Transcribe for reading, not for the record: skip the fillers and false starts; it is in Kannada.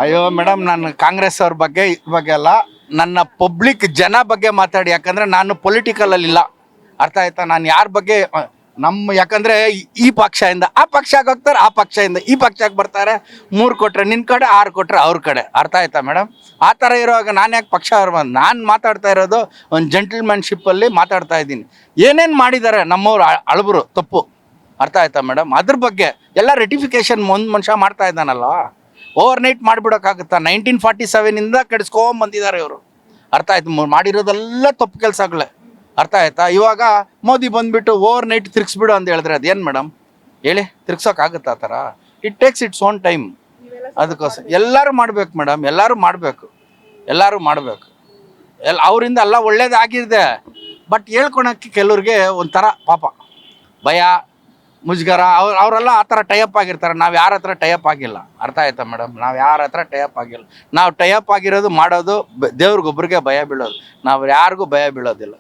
ಅಯ್ಯೋ ಮೇಡಮ್, ನಾನು ಕಾಂಗ್ರೆಸ್ ಅವ್ರ ಬಗ್ಗೆ ಇದ್ರ ಬಗ್ಗೆ ಅಲ್ಲ, ನನ್ನ ಪಬ್ಲಿಕ್ ಜನ ಬಗ್ಗೆ ಮಾತಾಡಿ. ಯಾಕಂದರೆ ನಾನು ಪೊಲಿಟಿಕಲಲ್ಲಿ ಇಲ್ಲ, ಅರ್ಥ ಆಯ್ತಾ? ನಾನು ಯಾರ ಬಗ್ಗೆ ಯಾಕಂದರೆ ಈ ಪಕ್ಷದಿಂದ ಆ ಪಕ್ಷಕ್ಕೆ ಹೋಗ್ತಾರೆ, ಆ ಪಕ್ಷದಿಂದ ಈ ಪಕ್ಷಕ್ಕೆ ಬರ್ತಾರೆ. 3 ಕೊಟ್ಟರೆ ನಿನ್ನ ಕಡೆ, 6 ಕೊಟ್ಟರೆ ಅವ್ರ ಕಡೆ. ಅರ್ಥ ಆಯ್ತಾ ಮೇಡಮ್? ಆ ಥರ ಇರುವಾಗ ನಾನು ಯಾಕೆ ಪಕ್ಷ ಅವ್ರು ನಾನು ಮಾತಾಡ್ತಾ ಇರೋದು ಒಂದು ಜೆಂಟಲ್ಮ್ಯಾನ್ಶಿಪ್ಪಲ್ಲಿ ಮಾತಾಡ್ತಾ ಇದ್ದೀನಿ. ಏನೇನು ಮಾಡಿದ್ದಾರೆ ನಮ್ಮವ್ರು ಅಳಬರು ತಪ್ಪು, ಅರ್ಥ ಆಯ್ತಾ ಮೇಡಮ್? ಅದ್ರ ಬಗ್ಗೆ ಎಲ್ಲ ರೆಟಿಫಿಕೇಷನ್ ಒಂದು ಮನುಷ್ಯ ಮಾಡ್ತಾ ಇದ್ದಾನಲ್ಲ, ಓವರ್ ನೈಟ್ ಮಾಡಿಬಿಡೋಕ್ಕಾಗುತ್ತಾ? 1947ಇಂದ ಕೆಡಿಸ್ಕೊಂಬಂದಿದ್ದಾರೆ ಇವರು, ಅರ್ಥ ಆಯ್ತು? ಮಾಡಿರೋದೆಲ್ಲ ತಪ್ಪು ಕೆಲಸಗಳೇ, ಅರ್ಥ ಆಯ್ತಾ? ಇವಾಗ ಮೋದಿ ಬಂದುಬಿಟ್ಟು ಓವರ್ ನೈಟ್ ತಿರ್ಗಿಸ್ಬಿಡು ಅಂತ ಹೇಳಿದ್ರೆ ಅದೇನು ಮೇಡಮ್ ಹೇಳಿ? ತಿರ್ಗ್ಸೋಕ್ಕಾಗುತ್ತಾ ಆ ಥರ? It takes its own time. ಅದಕ್ಕೋಸ್ಕರ ಎಲ್ಲರೂ ಮಾಡಬೇಕು ಮೇಡಮ್, ಎಲ್ಲರೂ ಮಾಡಬೇಕು, ಎಲ್ಲರೂ ಮಾಡಬೇಕು. ಅವರಿಂದ ಎಲ್ಲ ಒಳ್ಳೇದಾಗಿದೆ. ಬಟ್ ಹೇಳ್ಕೊಳಕ್ಕೆ ಕೆಲವ್ರಿಗೆ ಒಂಥರ ಪಾಪ ಭಯ, ಮುಜುಗರ. ಅವರೆಲ್ಲ ಆ ಥರ ಟೈಅಪ್ ಆಗಿರ್ತಾರೆ. ನಾವು ಯಾರ ಹತ್ರ ಟೈಅಪ್ ಆಗಿಲ್ಲ, ಅರ್ಥ ಆಯ್ತಾ ಮೇಡಮ್? ನಾವು ಯಾರ ಹತ್ರ ಟೈಅಪ್ ಆಗಿಲ್ಲ. ನಾವು ಟೈಅಪ್ ಆಗಿರೋದು ಮಾಡೋದು ದೇವ್ರಿಗೊಬ್ರಿಗೆ ಭಯ ಬೀಳೋದು, ನಾವು ಯಾರಿಗೂ ಭಯ ಬೀಳೋದಿಲ್ಲ.